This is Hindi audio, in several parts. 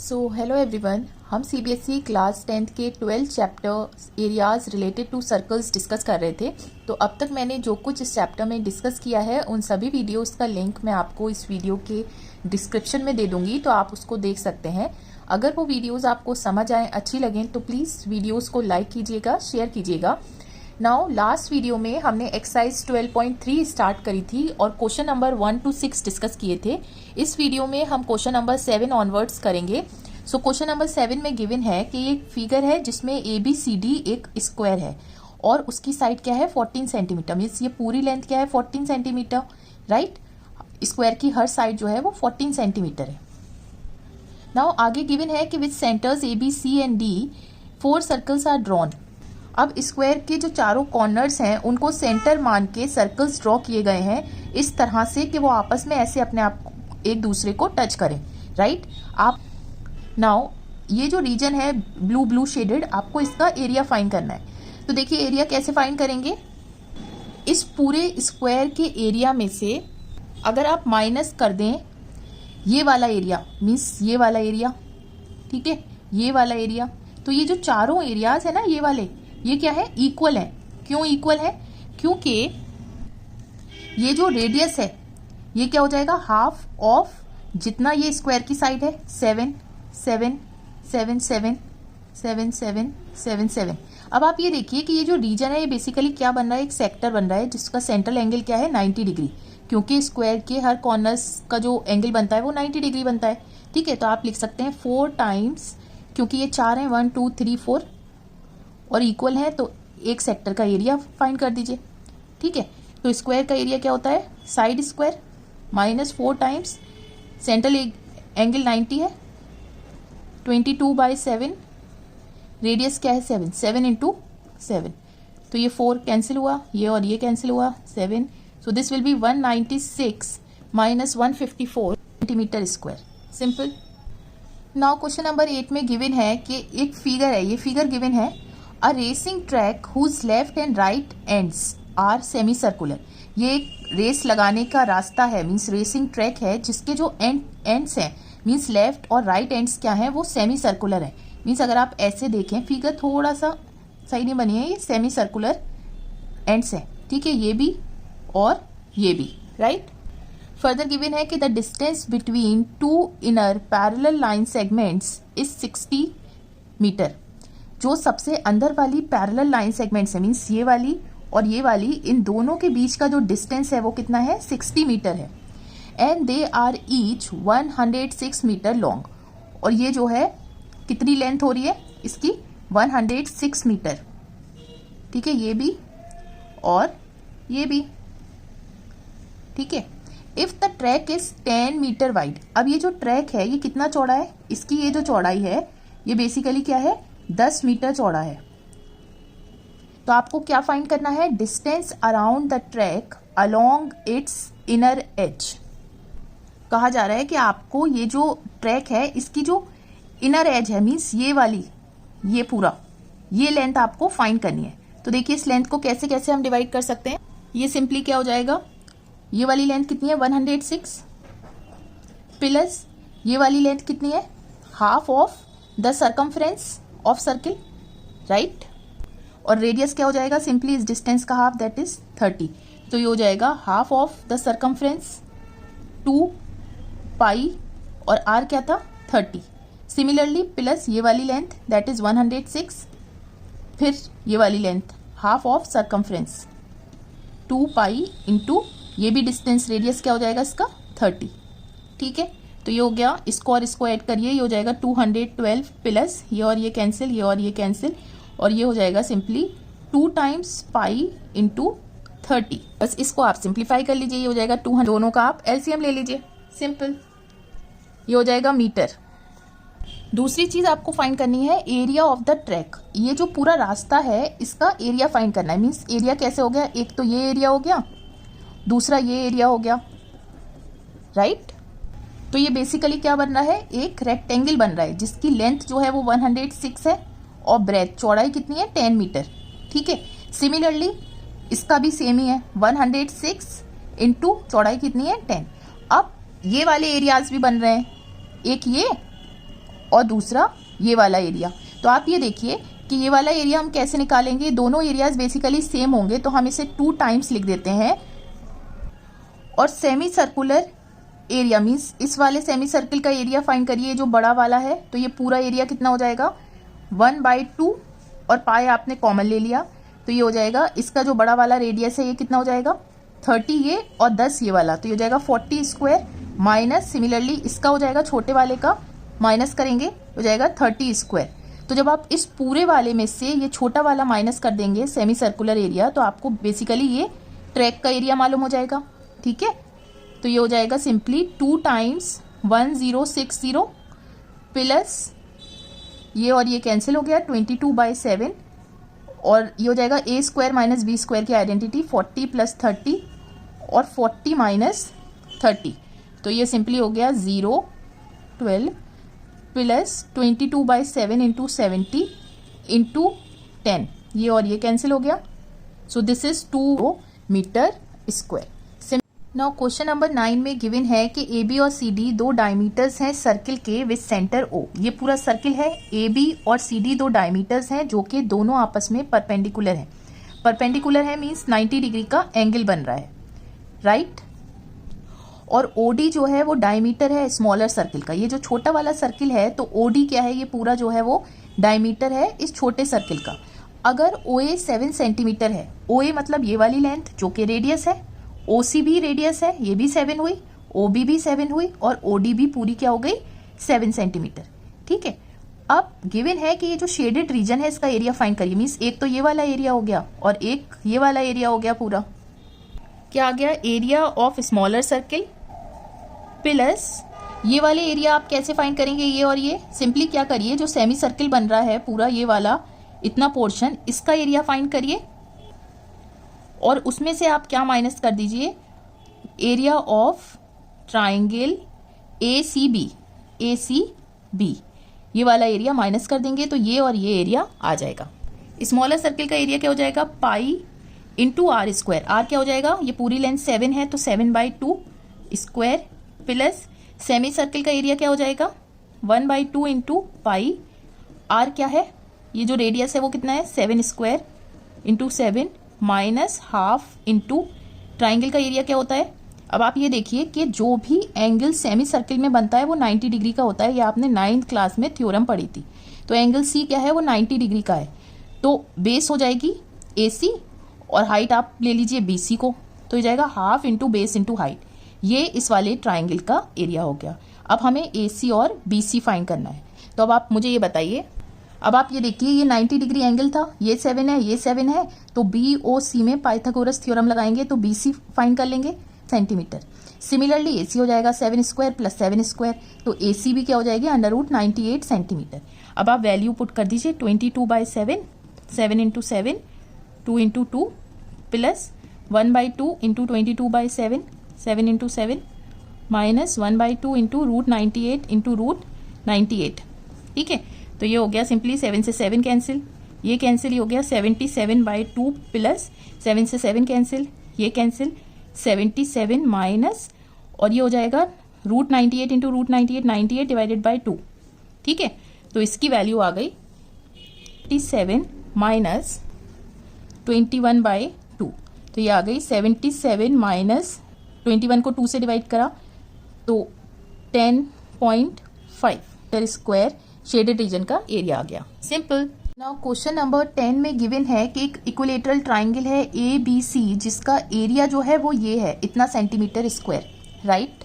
हेलो एवरीवन, हम सीबीएसई क्लास 10th के 12 chapter areas related to circles discuss कर रहे थे। तो अब तक मैंने जो कुछ इस चैप्टर में डिस्कस किया है उन सभी वीडियोस का लिंक मैं आपको इस वीडियो के डिस्क्रिप्शन में दे दूंगी, तो आप उसको देख सकते हैं। अगर वो वीडियोज़ आपको समझ आएँ, अच्छी लगें, तो प्लीज़ वीडियोज़ को लाइक कीजिएगा, शेयर कीजिएगा। नाउ लास्ट वीडियो में हमने एक्सरसाइज 12.3 स्टार्ट करी थी और क्वेश्चन नंबर 1 to 6 डिस्कस किए थे। इस वीडियो में हम क्वेश्चन नंबर 7 ऑनवर्ड्स करेंगे। सो क्वेश्चन नंबर 7 में गिवन है कि एक फिगर है जिसमें ABCD एक स्क्वायर है और उसकी साइड क्या है 14 सेंटीमीटर। मीन्स ये पूरी लेंथ क्या है 14 सेंटीमीटर, राइट। स्क्वायर की हर साइड जो है वो 14 सेंटीमीटर है। नाउ आगे गिवन है कि with centres AB, C and D 4 circles are drawn. अब स्क्वायर के जो चारों कॉर्नर्स हैं उनको सेंटर मान के सर्कल्स ड्रॉ किए गए हैं इस तरह से कि वो आपस में ऐसे अपने आप एक दूसरे को टच करें, राइट। आप नाउ ये जो रीजन है ब्लू ब्लू शेडेड, आपको इसका एरिया फाइंड करना है। तो देखिए एरिया कैसे फाइंड करेंगे। इस पूरे स्क्वायर के एरिया में से अगर आप माइनस कर दें ये वाला एरिया, मीन्स ये वाला एरिया, ठीक है, ये वाला एरिया, तो ये जो चारों एरियाज है ना ये वाले, ये क्या है इक्वल है। क्यों इक्वल है? क्योंकि ये जो रेडियस है ये क्या हो जाएगा हाफ ऑफ जितना ये स्क्वायर की साइड है 7 7 7 7 7 7 7 7। अब आप ये देखिए कि ये जो रीजन है ये बेसिकली क्या बन रहा है, एक सेक्टर बन रहा है जिसका सेंट्रल एंगल क्या है 90 डिग्री, क्योंकि स्क्वायर के हर कॉर्नर्स का जो एंगल बनता है वो 90 डिग्री बनता है, ठीक है। तो आप लिख सकते हैं 4 टाइम्स, क्योंकि ये 4 है 1 2 3 4 और इक्वल है तो एक सेक्टर का एरिया फाइंड कर दीजिए, ठीक है। तो स्क्वायर का एरिया क्या होता है side square minus 4 times central angle 90 है 22/7, रेडियस क्या है 7 7 इंटू 7, तो ये 4 कैंसिल हुआ, ये और ये कैंसिल हुआ 7, so this will be 196 minus 154 centimetre square. Simple. Now question number 8 में गिवन है कि एक फिगर है, ये फिगर गिवन है a racing track whose left and right ends are semi circular. ये एक रेस लगाने का रास्ता है, मीन्स रेसिंग ट्रैक है जिसके जो एंड्स हैं मीन्स लेफ्ट और राइट एंड्स क्या है वो सेमी सर्कुलर है। मीन्स अगर आप ऐसे देखें, फिगर थोड़ा सा सही नहीं बनी है, ये सेमी सर्कुलर एंड्स है, ठीक है, ये भी और ये भी, राइट। फर्दर गिवन है कि the distance between 2 inner parallel line segments is 60 metre. जो सबसे अंदर वाली पैरेलल लाइन सेगमेंट्स है मीन्स ये वाली और ये वाली, इन दोनों के बीच का जो डिस्टेंस है वो कितना है 60 मीटर है। And they are each 106 metre long, और ये जो है कितनी लेंथ हो रही है इसकी 106 मीटर, ठीक है, ये भी और ये भी, ठीक है। If the track is 10 metre wide, अब ये जो ट्रैक है ये कितना चौड़ा है, इसकी ये जो चौड़ाई है ये बेसिकली क्या है 10 मीटर चौड़ा है। तो आपको क्या फाइंड करना है, distance around the track along it's inner as. कहा जा रहा है कि आपको ये जो ट्रैक है इसकी जो इनर एज है मीन्स ये वाली, ये पूरा ये लेंथ आपको फाइंड करनी है। तो देखिए इस लेंथ को कैसे कैसे हम डिवाइड कर सकते हैं। ये सिंपली क्या हो जाएगा, ये वाली लेंथ कितनी है 106 प्लस ये वाली लेंथ कितनी है half of the circumference of circle, right. और रेडियस क्या हो जाएगा, सिंपली इस डिस्टेंस का हाफ दैट इज 30, तो ये हो जाएगा हाफ ऑफ द सर्कमफ्रेंस 2 पाई और आर क्या था 30। सिमिलरली प्लस ये वाली लेंथ दैट इज 106, फिर ये वाली length half of circumference 2 pi into ये भी डिस्टेंस रेडियस क्या हो जाएगा इसका 30, ठीक है। तो ये हो गया, इसको और इसको ऐड करिए, ये हो जाएगा 212 प्लस ये और ये कैंसिल, ये और ये कैंसिल, और ये हो जाएगा सिंपली 2 टाइम्स पाई इंटू 30। बस इसको आप सिंप्लीफाई कर लीजिए, ये हो जाएगा 200, दोनों का आप एलसीएम ले लीजिए, सिंपल, ये हो जाएगा मीटर। दूसरी चीज आपको फाइंड करनी है एरिया ऑफ द ट्रैक। ये जो पूरा रास्ता है इसका एरिया फाइंड करना है। मीन्स एरिया कैसे हो गया, एक तो ये एरिया हो गया, दूसरा ये एरिया हो गया, राइट। तो ये बेसिकली क्या बन रहा है, एक रेक्टेंगल बन रहा है जिसकी लेंथ जो है वो 106 है और ब्रेथ चौड़ाई कितनी है 10 मीटर, ठीक है। सिमिलरली इसका भी सेम ही है 106 इंटू चौड़ाई कितनी है 10। अब ये वाले एरियाज भी बन रहे हैं, एक ये और दूसरा ये वाला एरिया। तो आप ये देखिए कि ये वाला एरिया हम कैसे निकालेंगे, दोनों एरियाज बेसिकली सेम होंगे, तो हम इसे 2 टाइम्स लिख देते हैं। और सेमी सर्कुलर एरिया मीन्स इस वाले सेमी सर्किल का एरिया फाइंड करिए, जो बड़ा वाला है। तो ये पूरा एरिया कितना हो जाएगा, 1/2, और पाई आपने कॉमन ले लिया, तो ये हो जाएगा, इसका जो बड़ा वाला रेडियस है ये कितना हो जाएगा, 30 ये और 10 ये वाला, तो ये हो जाएगा 40 स्क्वायर, माइनस सिमिलरली इसका हो जाएगा छोटे वाले का, माइनस करेंगे हो जाएगा 30 स्क्वायर। तो जब आप इस पूरे वाले में से ये छोटा वाला माइनस कर देंगे सेमी सर्कुलर एरिया, तो आपको बेसिकली ये ट्रैक का एरिया मालूम हो जाएगा। ठीक है, तो ये हो जाएगा सिंपली 2 टाइम्स 1060 प्लस ये और ये कैंसिल हो गया 22/7, और ये हो जाएगा a square minus b square की आइडेंटिटी 40 + 30 और 40 - 30, तो ये सिंपली हो गया 0 12 प्लस 22/7 इंटू 70 इंटू 10, ये और ये कैंसिल हो गया। So this is 2 metre square. Now question number 9 में गिवन है कि ए बी और सी डी 2 डायमीटर्स हैं सर्किल के विद सेंटर ओ। ये पूरा सर्किल है, ए बी और सी डी 2 डायमीटर्स हैं जो कि दोनों आपस में परपेंडिकुलर हैं। परपेंडिकुलर है मीन्स 90 डिग्री का एंगल बन रहा है, राइट। और ओ डी जो है वो डायमीटर है स्मॉलर सर्किल का। ये जो छोटा वाला सर्किल है, तो ओ डी क्या है, ये पूरा जो है वो डायमीटर है इस छोटे सर्किल का। अगर ओ ए 7 सेंटीमीटर है, ओ ए मतलब ये वाली लेंथ जो कि रेडियस है, ओ सी भी रेडियस है, ये भी 7 हुई, ओ बी भी 7 हुई, और ओ डी भी पूरी क्या हो गई 7 सेंटीमीटर। ठीक है, अब गिवन है कि ये जो शेडेड रीजन है इसका एरिया फाइंड करिए। मीन्स एक तो ये वाला एरिया हो गया और एक ये वाला एरिया हो गया, पूरा क्या आ गया, area of smaller circle plus ये वाले एरिया। आप कैसे फाइंड करेंगे, ये और ये सिंपली क्या करिए, जो सेमी सर्किल बन रहा है पूरा ये वाला इतना पोर्शन, इसका एरिया फाइंड करिए, और उसमें से आप क्या माइनस कर दीजिए, एरिया ऑफ ट्राइंगल ACB, ये वाला एरिया माइनस कर देंगे, तो ये और ये एरिया आ जाएगा। स्मॉलर सर्किल का एरिया क्या हो जाएगा, pi into R square. R क्या हो जाएगा, ये पूरी लेंथ 7 है तो 7/2 स्क्वायर, प्लस सेमी सर्किल का एरिया क्या हो जाएगा 1/2 इंटू पाई। आर क्या है, ये जो रेडियस है वो कितना है 7 square into 7 minus half into triangle का एरिया क्या होता है। अब आप ये देखिए कि जो भी एंगल सेमी सर्किल में बनता है वो 90 डिग्री का होता है। ये आपने 9th क्लास में थ्योरम पढ़ी थी। तो एंगल सी क्या है, वो 90 डिग्री का है। तो बेस हो जाएगी AC और हाइट आप ले लीजिए BC को, तो ये जाएगा half into base into height. ये इस वाले ट्राइंगल का एरिया हो गया। अब हमें AC और BC फाइंड करना है। तो अब आप मुझे ये बताइए, अब आप ये देखिए ये 90 डिग्री एंगल था, ये 7 है, ये 7 है, तो BOC में पाइथागोरस थ्योरम लगाएंगे तो BC फाइंड कर लेंगे सेंटीमीटर। सिमिलरली AC हो जाएगा 7 स्क्वायर प्लस 7 स्क्वायर, तो AC भी क्या हो जाएगी √98 सेंटीमीटर। अब आप वैल्यू पुट कर दीजिए 22/7, 7 into 7, 2 into 2 plus 1/2 into 22/7, 7 into 7 minus 1/2 into √98 into √98। ठीक है, तो ये हो गया सिंपली 7 से 7 कैंसिल, ये कैंसिल, ये हो गया 77/2 प्लस 7 से 7 कैंसिल, ये कैंसिल 77 माइनस, और ये हो जाएगा √98 इंटू √98, 98 डिवाइडेड बाई 2। ठीक है, तो इसकी वैल्यू आ गई 77 माइनस 21/2, तो ये आ गई 77 माइनस 21 को 2 से डिवाइड करा तो 10.5 मीटर स्क्वायर शेडेड रीजन का एरिया आ गया। सिंपल। नाउ क्वेश्चन नंबर 10 में गिवन है कि एक इक्विलेटरल ट्राइंगल है ABC जिसका एरिया जो है वो ये है इतना सेंटीमीटर स्क्वायर, राइट।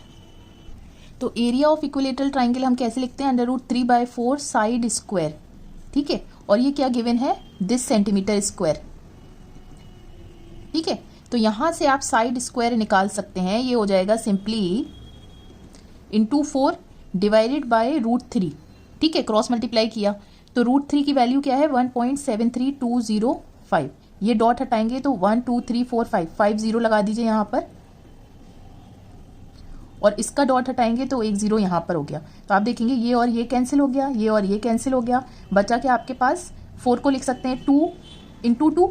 तो एरिया ऑफ इक्विलेटरल ट्राइंगल हम कैसे लिखते हैं, √3/4 साइड स्क्वायर। ठीक है, और ये क्या गिवन है, दिस सेंटीमीटर स्क्वायर। ठीक है, तो यहां से आप साइड स्क्वायर निकाल सकते हैं। ये हो जाएगा सिंपली इंटू 4 डिवाइडेड बाय √3। ठीक है, क्रॉस मल्टीप्लाई किया तो √3 की वैल्यू क्या है 1.73205। ये डॉट हटाएंगे तो 1 2 3 4 5 0 लगा दीजिए यहाँ पर, और इसका डॉट हटाएंगे तो 1 0 यहाँ पर हो गया। तो आप देखेंगे ये और ये कैंसिल हो गया, ये और ये कैंसिल हो गया, बचा क्या आपके पास 4 को लिख सकते हैं 2 इंटू 2,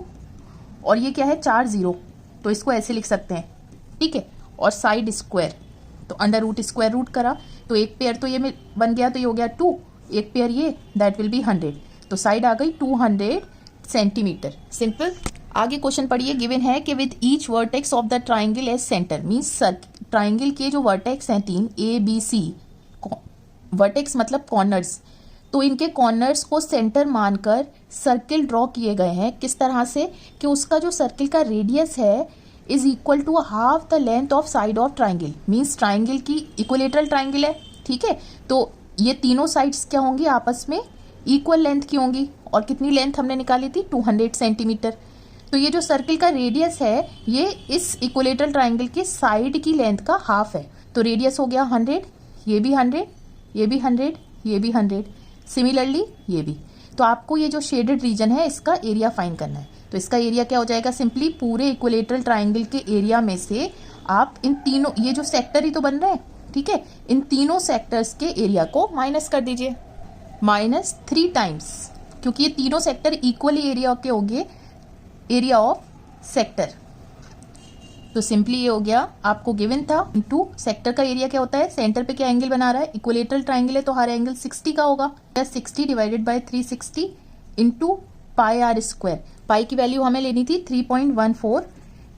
और ये क्या है 4 0, तो इसको ऐसे लिख सकते हैं। ठीक है, और साइड स्क्वायर तो अंडर रूट स्क्वायर रूट करा तो एक पेयर तो ये बन गया, तो ये हो गया 2, एक पेयर ये, दैट विल बी 100, तो साइड आ गई 200 सेंटीमीटर। सिंपल। आगे क्वेश्चन पढ़िए, गिवन है कि with each vertex of the triangle as centre, means triangle के जो वर्टेक्स हैं 3 ABC, वर्टेक्स मतलब कॉर्नर्स, तो इनके कॉर्नर्स को सेंटर मानकर सर्किल ड्रॉ किए गए हैं। किस तरह से कि उसका जो सर्किल का रेडियस है is equal to half the length of side of triangle, means triangle की इक्विलेटरल ट्राइंगल है, ठीक है, तो ये तीनों साइड्स क्या होंगी, आपस में इक्वल लेंथ की होंगी, और कितनी लेंथ हमने निकाली थी, 200 सेंटीमीटर। तो ये जो सर्किल का रेडियस है ये इस इक्विलेटरल ट्राइंगल के साइड की लेंथ का हाफ है, तो रेडियस हो गया 100, ये भी 100, ये भी 100, ये भी 100, सिमिलरली ये भी। तो आपको ये जो शेडेड रीजन है इसका एरिया फाइंड करना है, तो इसका एरिया क्या हो जाएगा, सिंपली पूरे इक्विलेटरल ट्राइंगल के एरिया में से आप इन तीनों, ये जो सेक्टर ही तो बन रहे हैं, ठीक है, इन तीनों सेक्टर्स के एरिया को माइनस कर दीजिए, -3 टाइम्स, क्योंकि ये तीनों सेक्टर इक्वली एरिया के होंगे, एरिया ऑफ सेक्टर। तो सिंपली ये हो गया, आपको गिवन था इनटू सेक्टर का एरिया क्या होता है, सेंटर पे क्या एंगल बना रहा है, इक्विलेटरल ट्राइंगल है तो हर एंगल 60 का होगा, 60 divided by 360 into pi r square. Pi की वैल्यू हमें लेनी थी 3.14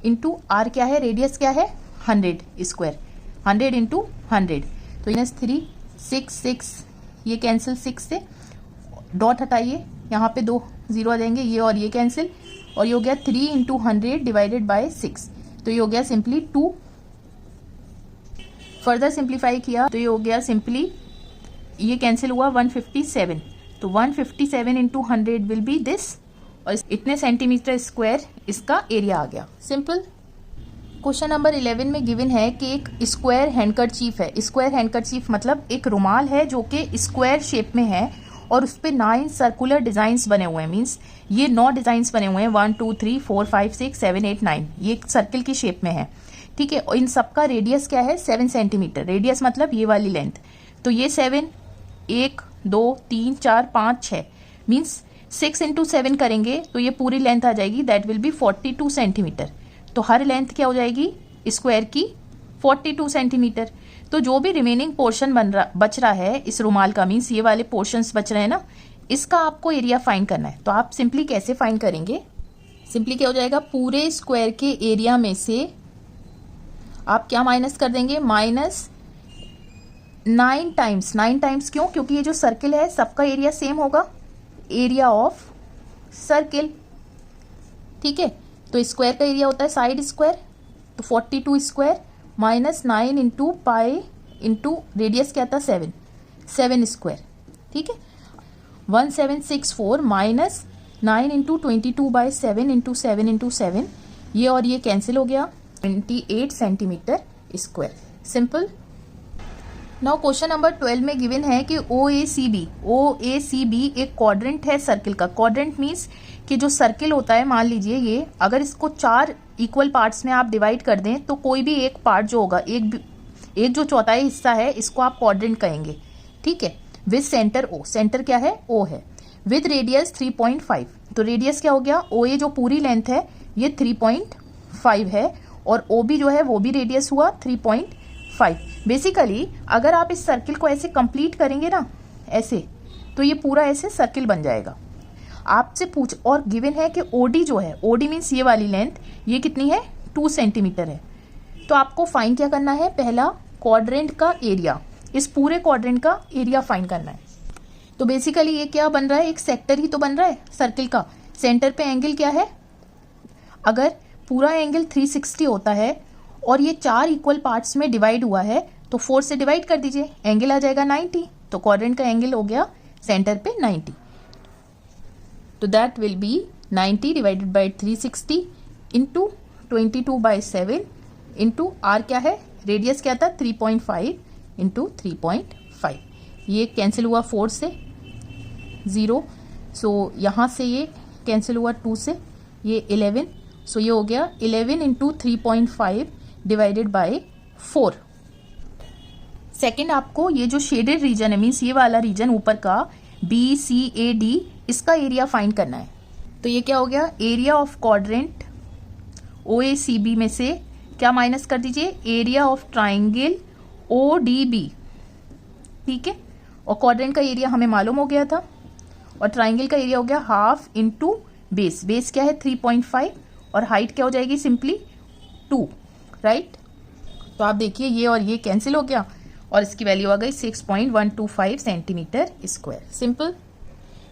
इंटू आर क्या है, रेडियस क्या है 100 स्क्वायर, 100 इंटू 100, तो -3 6 ये कैंसिल, 6 से डॉट हटाइए, यहाँ पे 2 0 आ जाएंगे, ये और ये कैंसिल, और ये हो गया 3 इंटू 100 डिवाइडेड बाय 6, तो ये हो गया सिंपली 2। फर्दर सिंप्लीफाई किया तो ये हो गया सिंपली, ये कैंसिल हुआ 157, तो 157 इंटू 100 विल बी दिस, और इतने सेंटीमीटर स्क्वायर इसका एरिया आ गया। सिंपल। क्वेश्चन नंबर 11 में गिवन है कि एक स्क्वायर हैंडकरचीफ है, स्क्वायर हैंडकरचीफ मतलब एक रुमाल है जो कि स्क्वायर शेप में है और उस पर 9 सर्कुलर डिजाइन्स बने हुए हैं, मीन्स ये 9 डिजाइन्स बने हुए हैं, 1 2 3 4 5 6 7 8 9, ये एक सर्किल की शेप में है, ठीक है, और इन सबका रेडियस क्या है 7 सेंटीमीटर, रेडियस मतलब ये वाली लेंथ, तो ये 7 1 2 3 4 5 6, मीन्स 6 इंटू 7 करेंगे तो ये पूरी लेंथ आ जाएगी, दैट विल बी 42 सेंटीमीटर, तो हर लेंथ क्या हो जाएगी स्क्वायर की 42 सेंटीमीटर। तो जो भी रिमेनिंग पोर्शन बच रहा है इस रुमाल का, मीन्स ये वाले पोर्शंस बच रहे हैं ना, इसका आपको एरिया फाइंड करना है। तो आप सिंपली कैसे फाइंड करेंगे, सिंपली क्या हो जाएगा, पूरे स्क्वायर के एरिया में से आप क्या माइनस कर देंगे, -9 टाइम्स। 9 टाइम्स क्यों, क्योंकि ये जो सर्किल है सबका एरिया सेम होगा, एरिया ऑफ सर्किल, ठीक है, तो स्क्वायर का एरिया होता है साइड स्क्वायर, तो 42 square -9 into pi into radius क्या था 7 स्क्वायर, ठीक है, 1764 -9 इंटू 22/7 इंटू 7 इंटू 7, ये और ये कैंसिल हो गया, 28 centimetre square. Simple. Now question number 12 में गिवन है कि OACB एक क्वाड्रेंट है सर्किल का। क्वाड्रेंट मीन्स कि जो सर्किल होता है, मान लीजिए ये, अगर इसको 4 इक्वल पार्ट्स में आप डिवाइड कर दें तो कोई भी एक पार्ट जो होगा, एक जो चौथाई हिस्सा है, इसको आप क्वाड्रेंट कहेंगे, ठीक है, विद सेंटर O, सेंटर क्या है O है, विद रेडियस 3.5, तो रेडियस क्या हो गया, OA जो पूरी लेंथ है ये 3.5 है, और OB जो है वो भी रेडियस हुआ 3.5। बेसिकली अगर आप इस सर्किल को ऐसे कंप्लीट करेंगे ना, ऐसे, तो ये पूरा ऐसे सर्किल बन जाएगा। आपसे पूछ, और गिवन है कि OD जो है, OD मीन्स ये वाली लेंथ, ये कितनी है 2 सेंटीमीटर है। तो आपको फाइंड क्या करना है, पहला क्वाड्रेंट का एरिया, इस पूरे क्वाड्रेंट का एरिया फाइंड करना है। तो बेसिकली ये क्या बन रहा है, एक सेक्टर ही तो बन रहा है सर्किल का। सेंटर पे एंगल क्या है, अगर पूरा एंगल 360 होता है और ये 4 इक्वल पार्ट्स में डिवाइड हुआ है तो 4 से डिवाइड कर दीजिए, एंगल आ जाएगा 90, तो क्वाड्रेंट का एंगल हो गया सेंटर पे 90, तो that will be 90 divided by 360 into 22/7 into R क्या है, रेडियस क्या था 3.5 इंटू 3.5, ये कैंसिल हुआ 4 से 0, सो यहाँ से ये कैंसिल हुआ 2 से, ये 11, सो ये हो गया 11 इंटू 3.5 डिवाइडेड बाई 4। सेकेंड, आपको ये जो शेडेड रीजन है, मीन्स ये वाला रीजन ऊपर का BCAD, इसका एरिया फाइंड करना है। तो ये क्या हो गया, एरिया ऑफ क्वाड्रेंट OACB में से क्या माइनस कर दीजिए, एरिया ऑफ ट्राइंगल ODB, ठीक है, और क्वाड्रेंट का एरिया हमें मालूम हो गया था, और ट्राइंगल का एरिया हो गया हाफ इंटू बेस। बेस क्या है 3.5 और हाइट क्या हो जाएगी सिंपली 2, राइट। तो आप देखिए ये और ये कैंसिल हो गया और इसकी वैल्यू आ गई 6.125 सेंटीमीटर स्क्वायर। सिंपल।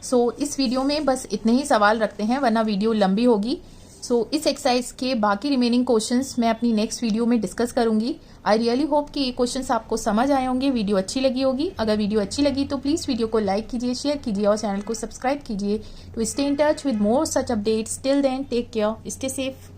सो इस वीडियो में बस इतने ही सवाल रखते हैं वरना वीडियो लंबी होगी। सो इस एक्सरसाइज के बाकी रिमेनिंग क्वेश्चंस मैं अपनी नेक्स्ट वीडियो में डिस्कस करूंगी। आई रियली होप कि ये क्वेश्चंस आपको समझ आए होंगे, वीडियो अच्छी लगी होगी। अगर वीडियो अच्छी लगी तो प्लीज़ वीडियो को लाइक कीजिए, शेयर कीजिए और चैनल को सब्सक्राइब कीजिए to stay in touch with more such updates. Till then take care, stay safe.